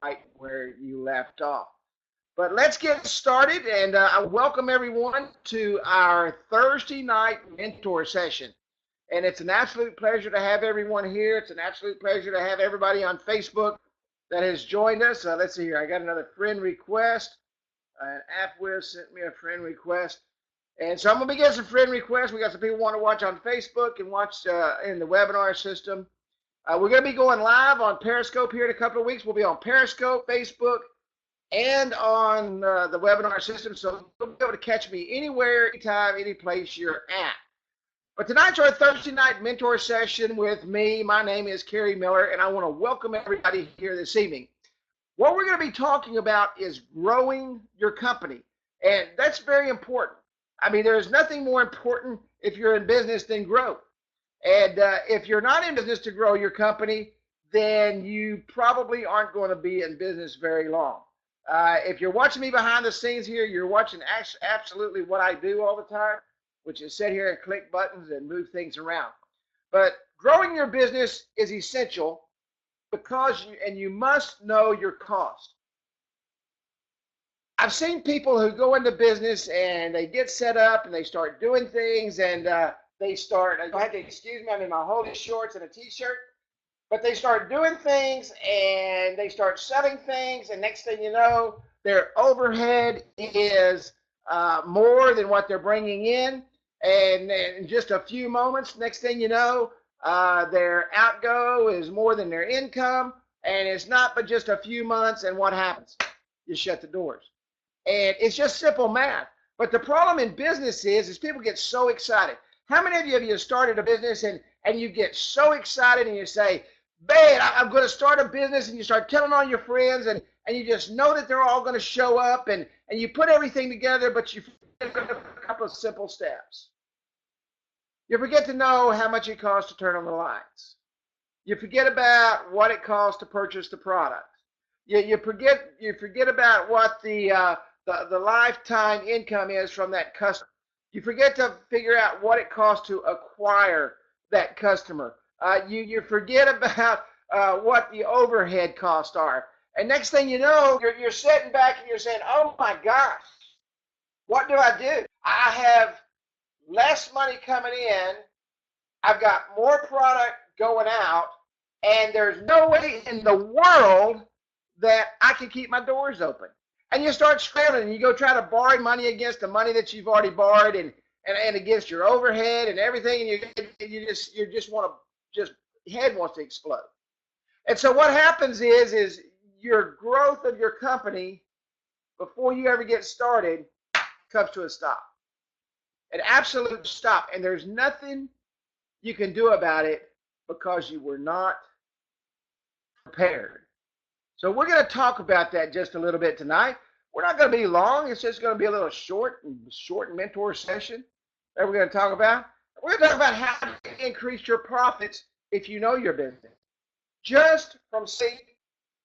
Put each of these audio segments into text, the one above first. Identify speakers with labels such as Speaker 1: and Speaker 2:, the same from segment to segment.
Speaker 1: right where you left off. But let's get started, and I welcome everyone to our Thursday night mentor session. And it's an absolute pleasure to have everyone here. It's an absolute pleasure to have everybody on Facebook that has joined us. Let's see here. I got another friend request. AppWiz sent me a friend request. And so I'm going to be getting some friend requests. We got some people want to watch on Facebook and watch in the webinar system. We're going to be going live on Periscope here in a couple of weeks. We'll be on Periscope, Facebook, and on the webinar system. So you'll be able to catch me anywhere, anytime, any place you're at. But tonight's our Thursday night mentor session with me. My name is Kerry Miller, and I want to welcome everybody here this evening. What we're going to be talking about is growing your company, and that's very important. I mean, there's nothing more important if you're in business than growth. And if you're not in business to grow your company, then you probably aren't going to be in business very long. If you're watching me behind the scenes here, you're watching absolutely what I do all the time, which is sit here and click buttons and move things around. But growing your business is essential because you must know your cost. I've seen people who go into business and they get set up and they start doing things and they start, I have to excuse me, I'm in my holy shorts and a t-shirt, but they start doing things and they start selling things, and next thing you know, their overhead is more than what they're bringing in, and in just a few moments, next thing you know, their outgo is more than their income, and it's not but just a few months, and what happens? You shut the doors. And it's just simple math. But the problem in business is people get so excited. How many of you have started a business and you get so excited and you say, man, I'm going to start a business, and you start telling all your friends and you just know that they're all going to show up and you put everything together, but you forget a couple of simple steps. You forget to know how much it costs to turn on the lights. You forget about what it costs to purchase the product. You forget about what the lifetime income is from that customer. You forget to figure out what it costs to acquire that customer. You forget about what the overhead costs are. And next thing you know, you're sitting back and you're saying, oh my gosh, what do I do? I have less money coming in. I've got more product going out, and there's no way in the world that I can keep my doors open. And you start scrambling and you go try to borrow money against the money that you've already borrowed and against your overhead and everything, and you just want to head wants to explode. And so what happens is your growth of your company before you ever get started comes to a stop. An absolute stop. And there's nothing you can do about it because you were not prepared. So we're going to talk about that just a little bit tonight. We're not going to be long. It's just going to be a little short mentor session that we're going to talk about. We're going to talk about how to increase your profits if you know your business, just from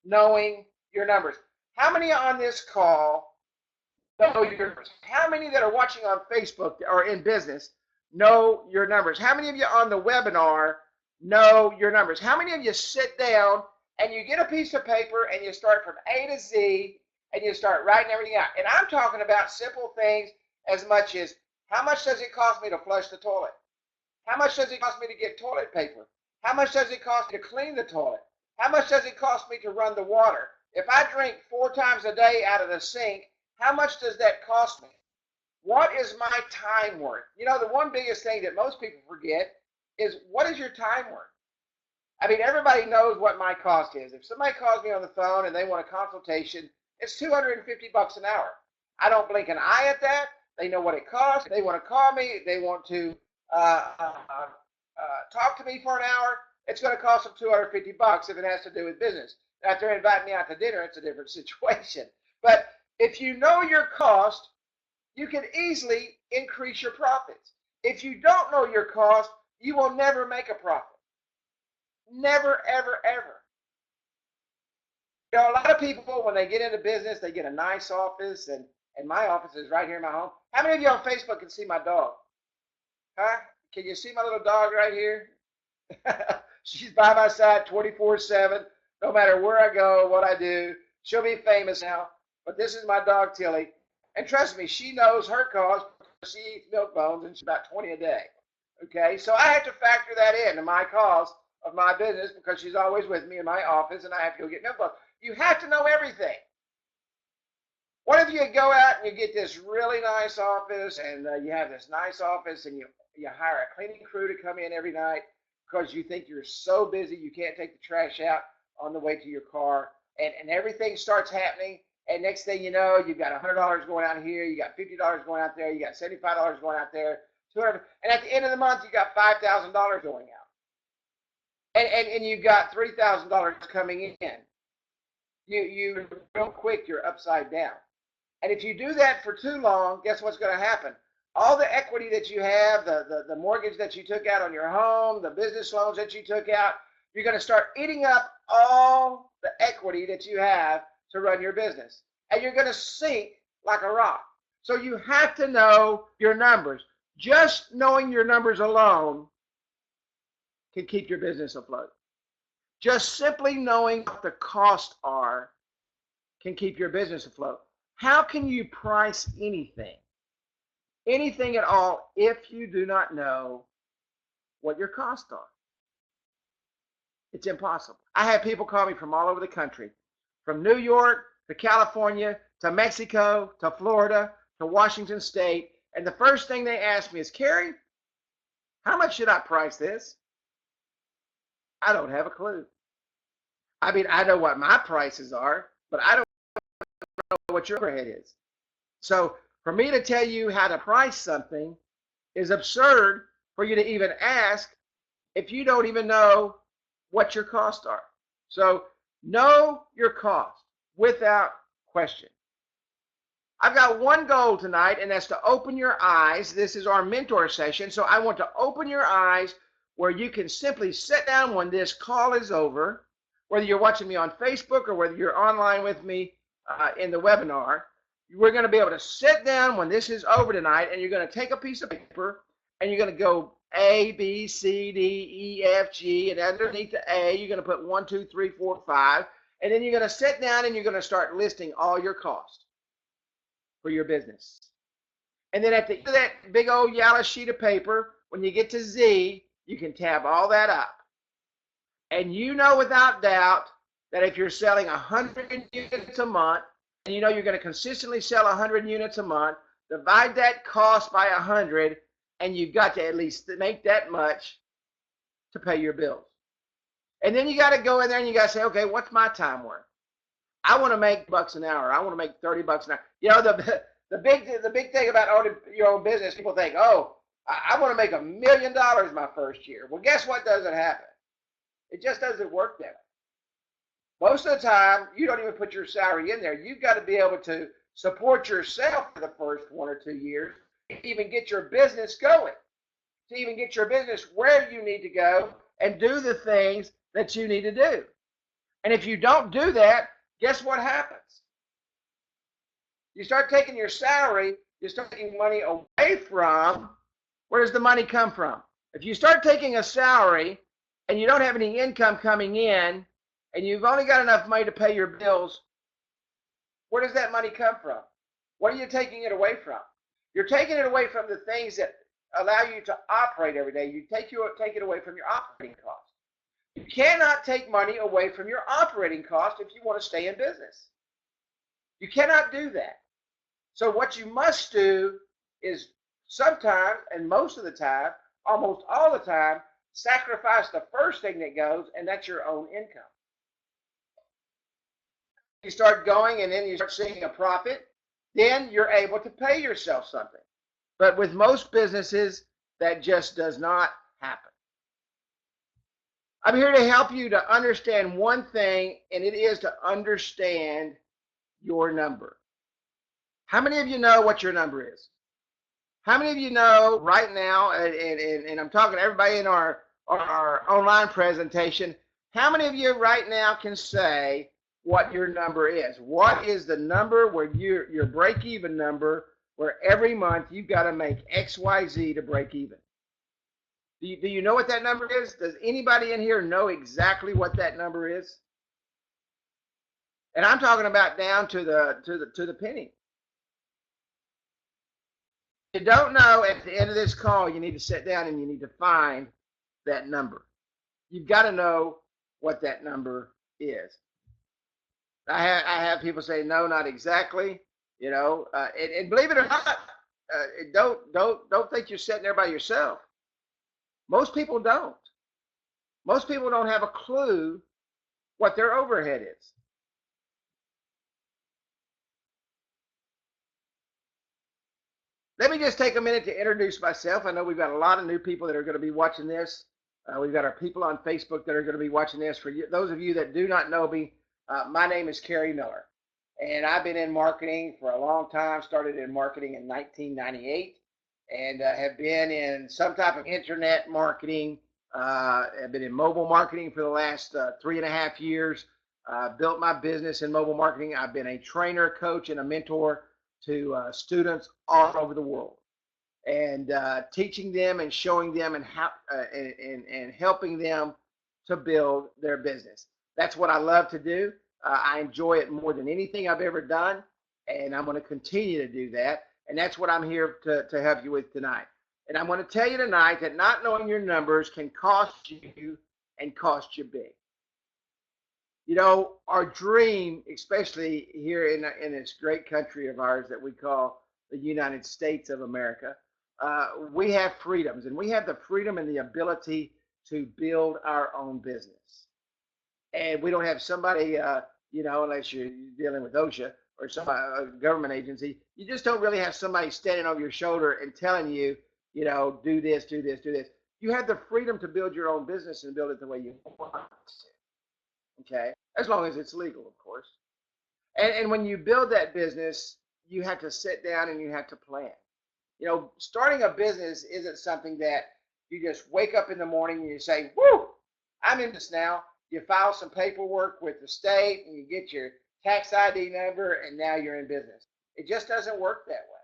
Speaker 1: knowing your numbers. How many on this call know your numbers? How many that are watching on Facebook or in business know your numbers? How many of you on the webinar know your numbers? How many of you sit down and you get a piece of paper and you start from A to Z and you start writing everything out? And I'm talking about simple things as much as, how much does it cost me to flush the toilet? How much does it cost me to get toilet paper? How much does it cost me to clean the toilet? How much does it cost me to run the water? If I drink 4 times a day out of the sink, how much does that cost me? What is my time worth? You know, the one biggest thing that most people forget is, what is your time worth? I mean, everybody knows what my cost is. If somebody calls me on the phone and they want a consultation, it's $250 an hour. I don't blink an eye at that. They know what it costs. They want to call me. They want to talk to me for an hour. It's going to cost them $250 if it has to do with business. Now, if they're inviting me out to dinner, it's a different situation. But if you know your cost, you can easily increase your profits. If you don't know your cost, you will never make a profit. Never, ever, ever. You know, a lot of people, when they get into business, they get a nice office, and my office is right here in my home. How many of you on Facebook can see my dog? Huh? Can you see my little dog right here? She's by my side 24/7. No matter where I go, what I do, she'll be famous now. But this is my dog, Tilly. And trust me, she knows her cost. She eats milk bones and she's about 20 a day. Okay, so I have to factor that in to my cost of my business because she's always with me in my office and I have to go get milk bones. You have to know everything. What if you go out and you get this really nice office and you have this nice office and you hire a cleaning crew to come in every night because you think you're so busy you can't take the trash out on the way to your car, and everything starts happening, and next thing you know, you've got $100 going out here, you got $50 going out there, you got $75 going out there, 200, and at the end of the month you got $5,000 going out, and you've got $3,000 coming in. You real quick you're upside down, and if you do that for too long, guess what's going to happen? All the equity that you have, the mortgage that you took out on your home, the business loans that you took out, you're going to start eating up all the equity that you have to run your business. And you're going to sink like a rock. So you have to know your numbers. Just knowing your numbers alone can keep your business afloat. Just simply knowing what the costs are can keep your business afloat. How can you price anything? Anything at all if you do not know what your costs are? It's impossible. I have people call me from all over the country, from New York to California to Mexico to Florida to Washington State. And the first thing they ask me is, Kerry, how much should I price this? I don't have a clue. I mean, I know what my prices are, but I don't know what your overhead is. So for me to tell you how to price something is absurd for you to even ask if you don't even know what your costs are. So know your cost without question. I've got one goal tonight, and that's to open your eyes. This is our mentor session, so I want to open your eyes where you can simply sit down when this call is over, whether you're watching me on Facebook or whether you're online with me in the webinar. We're going to be able to sit down when this is over tonight, and you're going to take a piece of paper, and you're going to go A, B, C, D, E, F, G, and underneath the A, you're going to put 1, 2, 3, 4, 5, and then you're going to sit down and you're going to start listing all your costs for your business. And then at the end of that big old yellow sheet of paper, when you get to Z, you can tab all that up. And you know without doubt that if you're selling 100 units a month, and you know you're going to consistently sell 100 units a month, divide that cost by 100, and you've got to at least make that much to pay your bills. And then you got to go in there and you got to say, okay, what's my time worth? I want to make bucks an hour. I want to make 30 bucks an hour. You know, the big thing about owning your own business, people think, oh, I want to make $1 million my first year. Well, guess what doesn't happen? It just doesn't work that way. Most of the time, you don't even put your salary in there. You've got to be able to support yourself for the first 1 or 2 years to even get your business going, to even get your business where you need to go and do the things that you need to do. And if you don't do that, guess what happens? You start taking your salary, you start taking money away from, where does the money come from? If you start taking a salary and you don't have any income coming in, and you've only got enough money to pay your bills, where does that money come from? What are you taking it away from? You're taking it away from the things that allow you to operate every day. You take it away from your operating costs. You cannot take money away from your operating costs if you want to stay in business. You cannot do that. So what you must do is sometimes, and most of the time, almost all the time, sacrifice the first thing that goes, and that's your own income. You start going and then you start seeing a profit, then you're able to pay yourself something. But with most businesses, that just does not happen. I'm here to help you to understand one thing, and it is to understand your number. How many of you know what your number is? How many of you know right now, and I'm talking to everybody in our online presentation, how many of you right now can say what your number is? What is the number where your break-even number, where every month you've got to make X, Y, Z to break even? Do you know what that number is? Does anybody in here know exactly what that number is? And I'm talking about down to the penny. If you don't know, at the end of this call, you need to sit down and you need to find that number. You've got to know what that number is. I have people say, no, not exactly. And believe it or not, don't think you're sitting there by yourself. Most people don't. Most people don't have a clue what their overhead is. Let me just take a minute to introduce myself. I know we've got a lot of new people that are going to be watching this. We've got our people on Facebook that are going to be watching this. For those of you that do not know me, my name is Kerry Miller, and I've been in marketing for a long time. Started in marketing in 1998, and have been in some type of internet marketing. I've been in mobile marketing for the last 3.5 years. Built my business in mobile marketing. I've been a trainer, coach, and a mentor to students all over the world, and teaching them and showing them and how and helping them to build their business. That's what I love to do. I enjoy it more than anything I've ever done, and I'm going to continue to do that. And that's what I'm here to help you with tonight. And I'm going to tell you tonight that not knowing your numbers can cost you and cost you big. Our dream, especially here in this great country of ours that we call the United States of America, we have freedoms, and we have the freedom and the ability to build our own business. And we don't have somebody, unless you're dealing with OSHA or some government agency, you just don't really have somebody standing over your shoulder and telling you, do this, do this, do this. You have the freedom to build your own business and build it the way you want to. Okay, as long as it's legal, of course. And when you build that business, you have to sit down and you have to plan. Starting a business isn't something that you just wake up in the morning and you say, whoo, I'm in this now. You file some paperwork with the state and you get your tax ID number and now you're in business. It just doesn't work that way.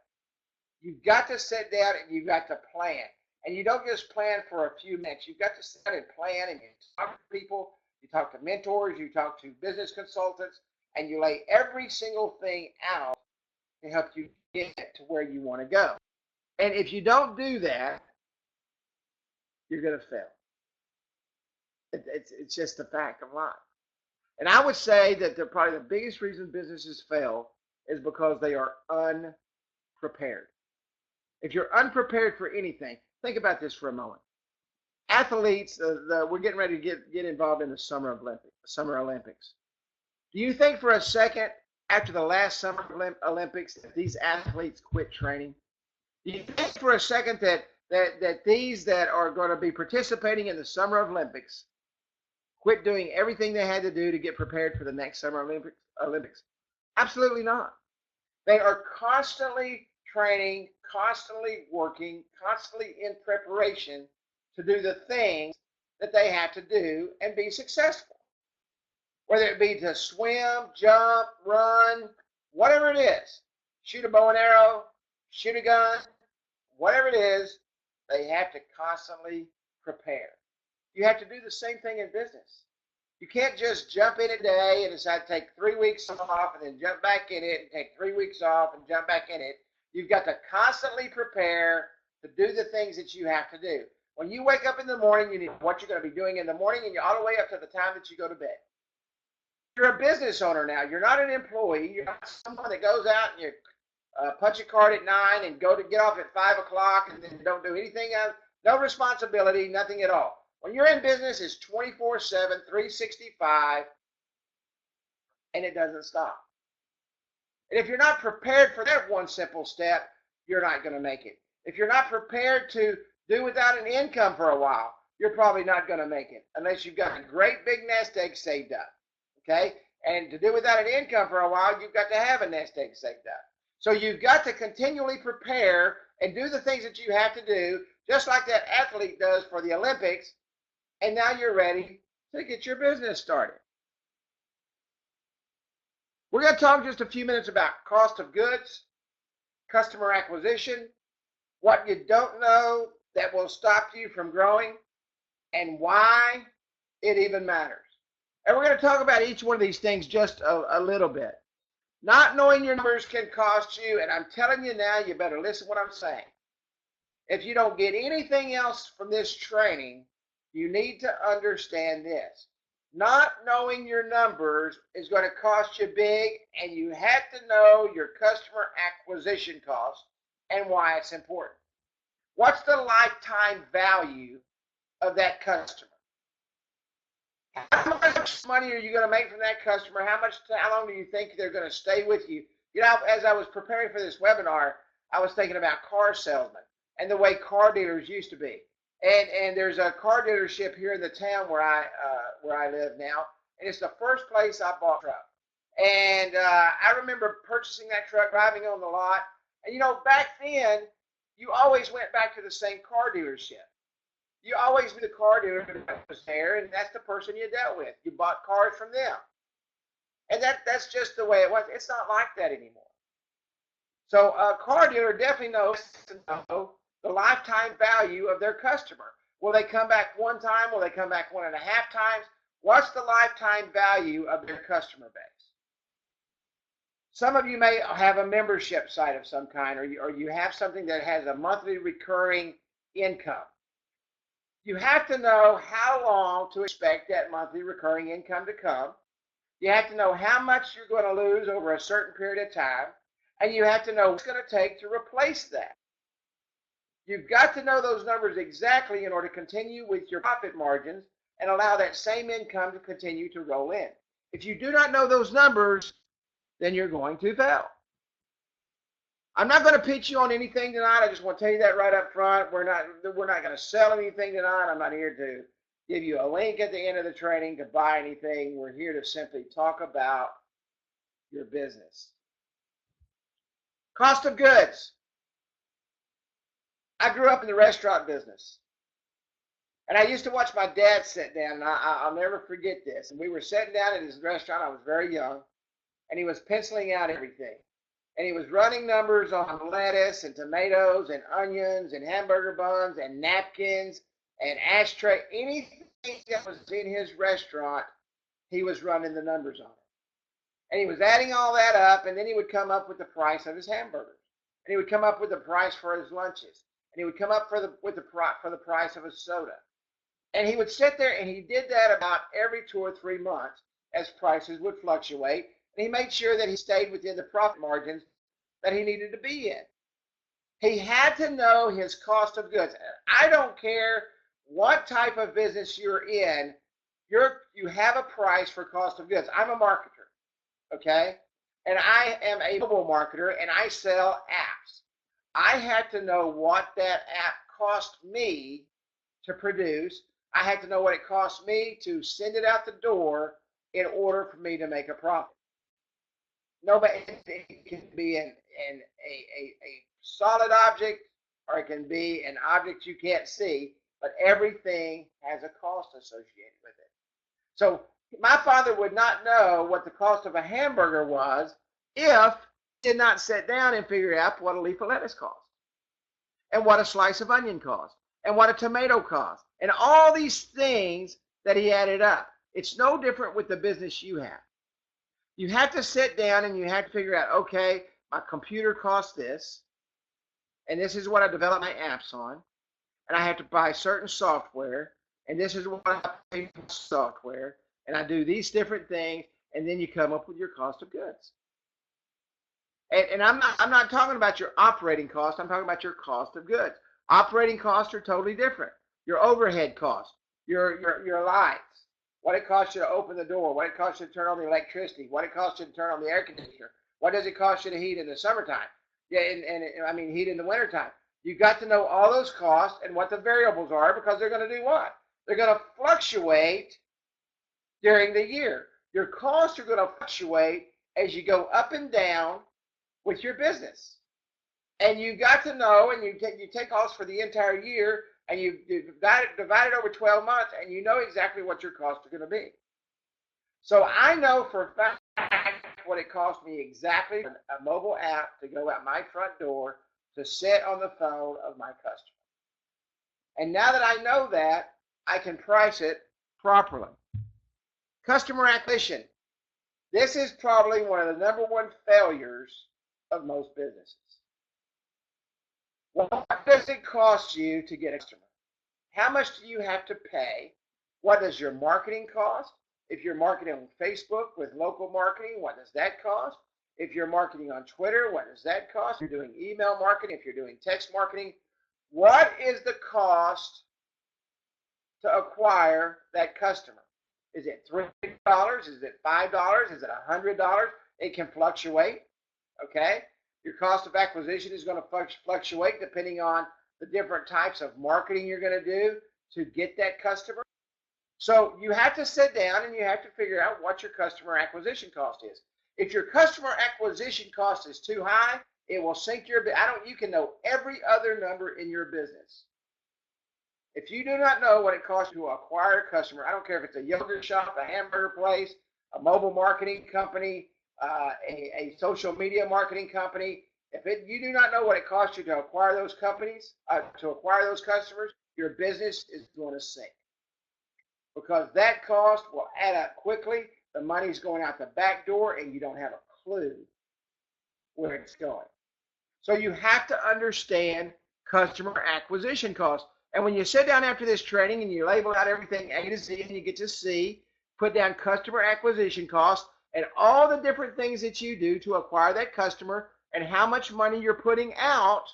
Speaker 1: You've got to sit down and you've got to plan. And you don't just plan for a few minutes. You've got to sit and plan, and you talk to people. You talk to mentors, you talk to business consultants, and you lay every single thing out to help you get to where you want to go. And if you don't do that, you're going to fail. It's just a fact of life. And I would say that probably the biggest reason businesses fail is because they are unprepared. If you're unprepared for anything, think about this for a moment. Athletes, we're getting ready to get involved in the Summer Olympics. Do you think for a second after the last Summer Olympics that these athletes quit training? Do you think for a second that these that are going to be participating in the Summer Olympics quit doing everything they had to do to get prepared for the next Summer Olympics? Absolutely not. They are constantly training, constantly working, constantly in preparation to do the things that they have to do and be successful. Whether it be to swim, jump, run, whatever it is, shoot a bow and arrow, shoot a gun, whatever it is, they have to constantly prepare. You have to do the same thing in business. You can't just jump in a day and decide to take 3 weeks off and then jump back in it and take 3 weeks off and jump back in it. You've got to constantly prepare to do the things that you have to do. When you wake up in the morning, you know what you're going to be doing in the morning, and you're all the way up to the time that you go to bed. You're a business owner now. You're not an employee. You're not someone that goes out and you punch a card at 9 and get off at 5 o'clock and then don't do anything else. No responsibility, nothing at all. When you're in business, it's 24/7, 365, and it doesn't stop. And if you're not prepared for that one simple step, you're not going to make it. If you're not prepared to do without an income for a while, you're probably not going to make it unless you've got a great big nest egg saved up. Okay? And to do without an income for a while, you've got to have a nest egg saved up. So you've got to continually prepare and do the things that you have to do, just like that athlete does for the Olympics, and now you're ready to get your business started. We're going to talk just a few minutes about cost of goods, customer acquisition, what you don't know that will stop you from growing, and why it even matters. And we're going to talk about each one of these things just a little bit. Not knowing your numbers can cost you, and I'm telling you now, you better listen to what I'm saying. If you don't get anything else from this training, you need to understand this. Not knowing your numbers is going to cost you big, and you have to know your customer acquisition cost and why it's important. What's the lifetime value of that customer? How much money are you going to make from that customer? How long do you think they're going to stay with you? You know, as I was preparing for this webinar, I was thinking about car salesmen and the way car dealers used to be. And there's a car dealership here in the town where I live now, and it's the first place I bought a truck. And I remember purchasing that truck, driving on the lot. And you know, back then, you always went back to the same car dealership. You always knew the car dealer that was there, and that's the person you dealt with. You bought cars from them. And that's just the way it was. It's not like that anymore. So a car dealer definitely knows to know the lifetime value of their customer. Will they come back one time? Will they come back 1.5 times? What's the lifetime value of their customer base? Some of you may have a membership site of some kind, or you have something that has a monthly recurring income. You have to know how long to expect that monthly recurring income to come. You have to know how much you're going to lose over a certain period of time, and you have to know what's going to take to replace that. You've got to know those numbers exactly in order to continue with your profit margins and allow that same income to continue to roll in. If you do not know those numbers, then you're going to fail. I'm not going to pitch you on anything tonight. I just want to tell you that right up front. We're not going to sell anything tonight. I'm not here to give you a link at the end of the training to buy anything. We're here to simply talk about your business. Cost of goods. I grew up in the restaurant business. And I used to watch my dad sit down, and I'll never forget this. And we were sitting down at his restaurant. I was very young, and he was penciling out everything. And he was running numbers on lettuce and tomatoes and onions and hamburger buns and napkins and ashtray. Anything that was in his restaurant, he was running the numbers on it. And he was adding all that up, and then he would come up with the price of his hamburgers. And he would come up with the price for his lunches. And he would come up with the price of a soda. And he would sit there, and he did that about every 2 or 3 months as prices would fluctuate. And he made sure that he stayed within the profit margins that he needed to be in. He had to know his cost of goods. I don't care what type of business you're in, you have a price for cost of goods. I'm a marketer, okay? And I am a mobile marketer, and I sell apps. I had to know what that app cost me to produce. I had to know what it cost me to send it out the door in order for me to make a profit. Nobody, it can be a solid object, or it can be an object you can't see, but everything has a cost associated with it. So my father would not know what the cost of a hamburger was if he did not sit down and figure out what a leaf of lettuce cost, and what a slice of onion cost, and what a tomato cost, and all these things that he added up. It's no different with the business you have. You have to sit down and you have to figure out, okay, my computer costs this, and this is what I develop my apps on, and I have to buy certain software, and this is what I pay for software, and I do these different things, and then you come up with your cost of goods. And I'm not talking about your operating cost. I'm talking about your cost of goods. Operating costs are totally different. Your overhead costs, your lights, what it costs you to open the door, what it costs you to turn on the electricity, what it costs you to turn on the air conditioner, what does it cost you to heat in the summertime? Yeah, and I mean heat in the wintertime. You've got to know all those costs and what the variables are, because they're going to do what? They're going to fluctuate during the year. Your costs are going to fluctuate as you go up and down with your business. And you got to know, and you take costs for the entire year, and you divide it over 12 months, and you know exactly what your costs are going to be. So I know for a fact what it cost me exactly for a mobile app to go out my front door to sit on the phone of my customer. And now that I know that, I can price it properly. Customer acquisition. This is probably one of the number one failures of most businesses. What does it cost you to get a customer? How much do you have to pay? What does your marketing cost? If you're marketing on Facebook with local marketing, what does that cost? If you're marketing on Twitter, what does that cost? If you're doing email marketing, if you're doing text marketing, what is the cost to acquire that customer? Is it $3? Is it $5? Is it $100? It can fluctuate, okay? Your cost of acquisition is going to fluctuate depending on the different types of marketing you're going to do to get that customer. So you have to sit down and you have to figure out what your customer acquisition cost is. If your customer acquisition cost is too high, it will sink your business. You can know every other number in your business. If you do not know what it costs to acquire a customer, I don't care if it's a yogurt shop, a hamburger place, a mobile marketing company, a social media marketing company. You do not know what it costs you to acquire those companies, to acquire those customers, your business is going to sink. Because that cost will add up quickly. The money's going out the back door and you don't have a clue where it's going. So you have to understand customer acquisition costs. And when you sit down after this training and you label out everything A to Z and you get to C, put down customer acquisition costs and all the different things that you do to acquire that customer and how much money you're putting out,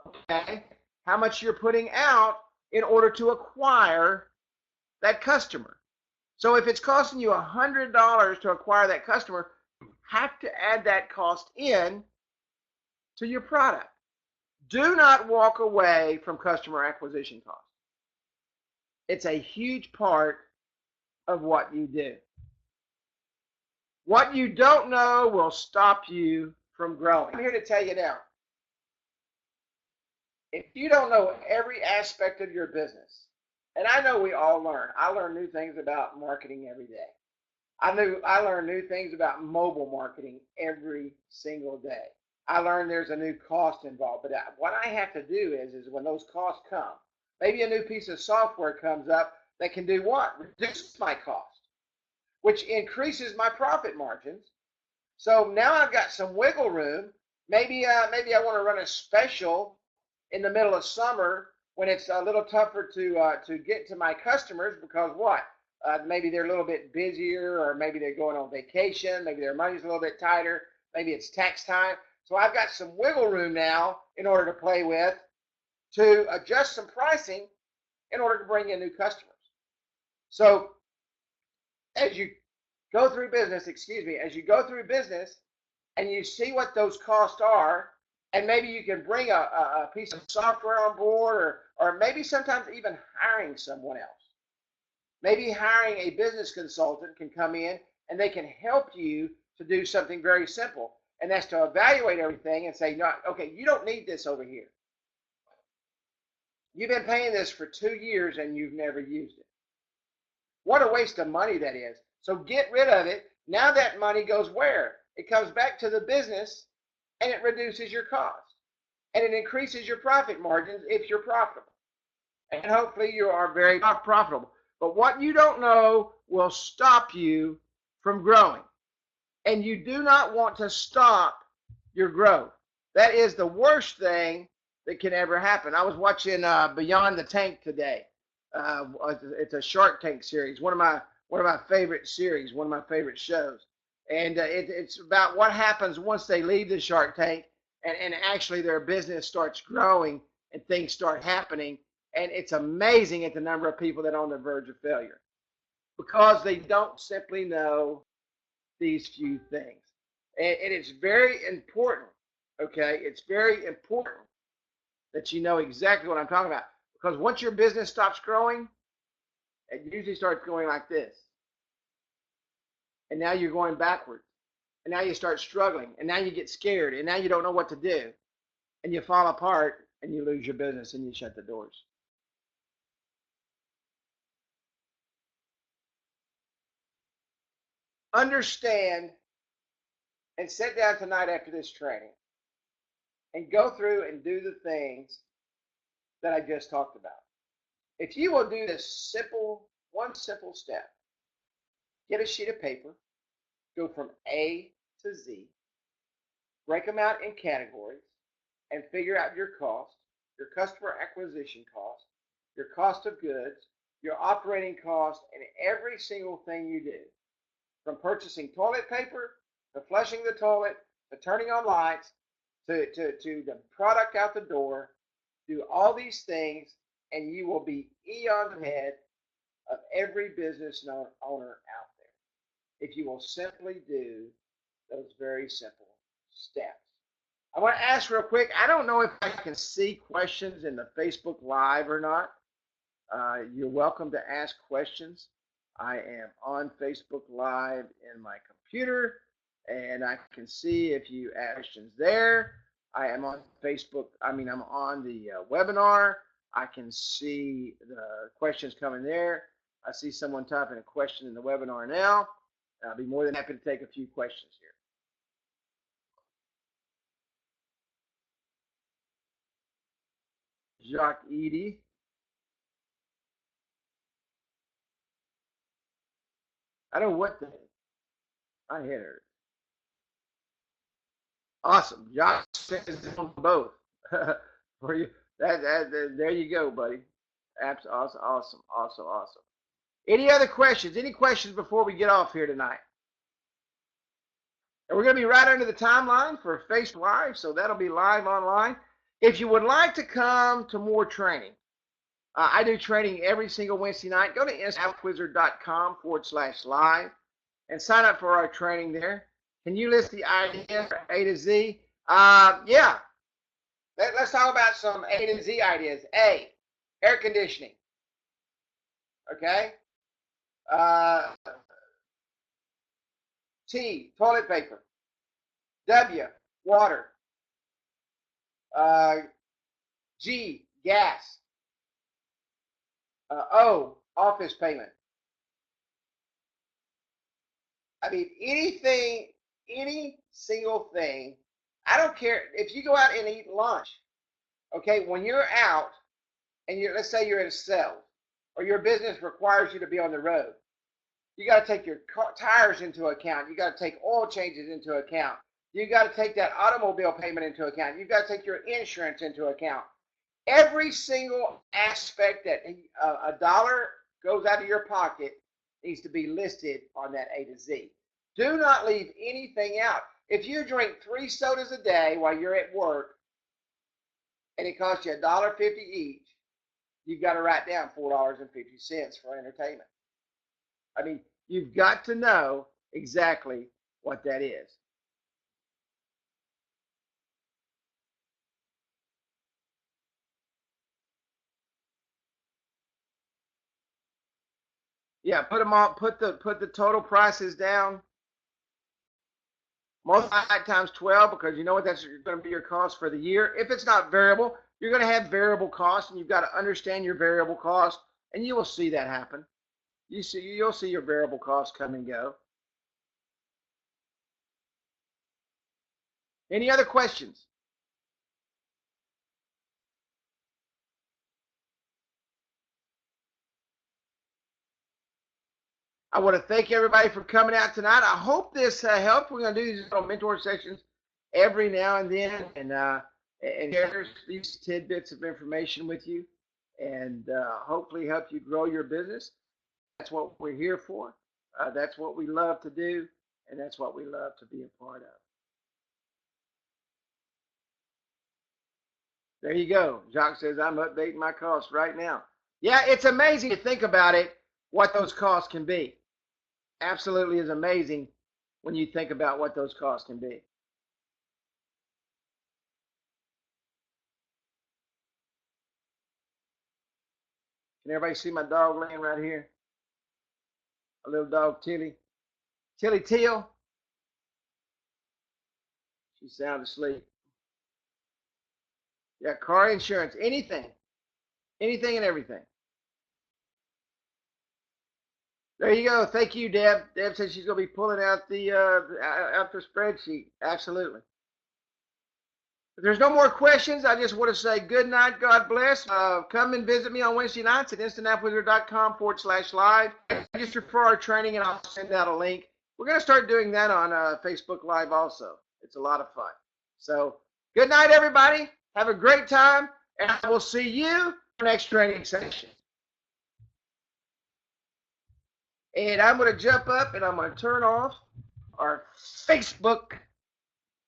Speaker 1: okay, how much you're putting out in order to acquire that customer. So if it's costing you $100 to acquire that customer, you have to add that cost in to your product. Do not walk away from customer acquisition costs. It's a huge part of what you do. What you don't know will stop you from growing. I'm here to tell you now, if you don't know every aspect of your business, and I know we all learn. I learn new things about marketing every day. I learn new things about mobile marketing every single day. I learn there's a new cost involved. But what I have to do is when those costs come, maybe a new piece of software comes up that can do what? Reduce my cost, which increases my profit margins. So now I've got some wiggle room. Maybe I want to run a special in the middle of summer when it's a little tougher to get to my customers because what? Maybe they're a little bit busier, or maybe they're going on vacation, maybe their money's a little bit tighter, maybe it's tax time. So I've got some wiggle room now in order to play with to adjust some pricing in order to bring in new customers. So as you go through business and you see what those costs are, and maybe you can bring a piece of software on board, or maybe sometimes even hiring someone else. Maybe hiring a business consultant can come in and they can help you to do something very simple. And that's to evaluate everything and say, no, okay, you don't need this over here. You've been paying this for 2 years and you've never used it. What a waste of money that is. So get rid of it. Now that money goes where? It comes back to the business and it reduces your cost. And it increases your profit margins if you're profitable. And hopefully you are very profitable. But what you don't know will stop you from growing. And you do not want to stop your growth. That is the worst thing that can ever happen. I was watching Beyond the Tank today. It's a Shark Tank series, one of my favorite series, one of my favorite shows. And it's about what happens once they leave the Shark Tank and actually their business starts growing and things start happening. And it's amazing at the number of people that are on the verge of failure because they don't simply know these few things. And it's very important, okay? It's very important that you know exactly what I'm talking about, because once your business stops growing, it usually starts going like this. And now you're going backwards. And now you start struggling. And now you get scared. And now you don't know what to do. And you fall apart and you lose your business and you shut the doors. Understand and sit down tonight after this training and go through and do the things that I just talked about. If you will do this one simple step, get a sheet of paper, go from A to Z, break them out in categories, and figure out your cost, your customer acquisition cost, your cost of goods, your operating cost, and every single thing you do. From purchasing toilet paper, to flushing the toilet, to turning on lights, to the product out the door. Do all these things, and you will be eons ahead of every business owner out there if you will simply do those very simple steps. I want to ask real quick. I don't know if I can see questions in the Facebook Live or not. You're welcome to ask questions. I am on Facebook Live in my computer, and I can see if you ask questions there. I am on Facebook. I'm on the webinar. I can see the questions coming there. I see someone typing a question in the webinar now. I'll be more than happy to take a few questions here. Jacques Edie. I don't know what the I hit her. Awesome. Josh says on both. For you. There you go, buddy. Awesome, awesome, awesome, awesome. Any other questions? Any questions before we get off here tonight? And we're going to be right under the timeline for Facebook Live, so that'll be live online. If you would like to come to more training, I do training every single Wednesday night. Go to instantquizzer.com/live and sign up for our training there. Can you list the ideas for A to Z? Yeah. Let's talk about some A to Z ideas. A, air conditioning. Okay. T, toilet paper. W, water. G, gas. O, office payment. I mean, anything, any single thing. I don't care if you go out and eat lunch. Okay, when you're out and let's say you're in sales or your business requires you to be on the road, you got to take your tires into account. You got to take oil changes into account. You got to take that automobile payment into account. You got to take your insurance into account. Every single aspect that a dollar goes out of your pocket needs to be listed on that A to Z. Do not leave anything out. If you drink 3 sodas a day while you're at work and it costs you $1.50 each, you've got to write down $4.50 for entertainment. I mean, you've got to know exactly what that is. Yeah, put them on. Put the total prices down. Multiply times 12 because you know what that's going to be your cost for the year. If it's not variable, you're going to have variable costs, and you've got to understand your variable cost, and you will see that happen. You'll see your variable costs come and go. Any other questions? I want to thank everybody for coming out tonight. I hope this helped. We're going to do these little mentor sessions every now and then, and share these tidbits of information with you, and hopefully help you grow your business. That's what we're here for. That's what we love to do, and that's what we love to be a part of. There you go. Jacques says, I'm updating my costs right now. Yeah, it's amazing to think about it, what those costs can be. Absolutely is amazing when you think about what those costs can be. Can everybody see my dog laying right here? A little dog, Tilly. Tilly Teal. She's sound asleep. Yeah, car insurance, anything and everything. There you go. Thank you, Deb. Deb says she's going to be pulling out the spreadsheet. Absolutely. If there's no more questions, I just want to say good night. God bless. Come and visit me on Wednesday nights at instantapwizard.com/live. Register for our training, and I'll send out a link. We're going to start doing that on Facebook Live also. It's a lot of fun. So good night, everybody. Have a great time, and I will see you next training session. And I'm going to jump up, and I'm going to turn off our Facebook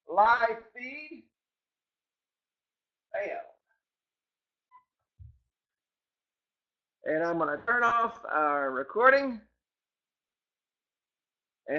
Speaker 1: Live feed. Bam. And I'm going to turn off our recording.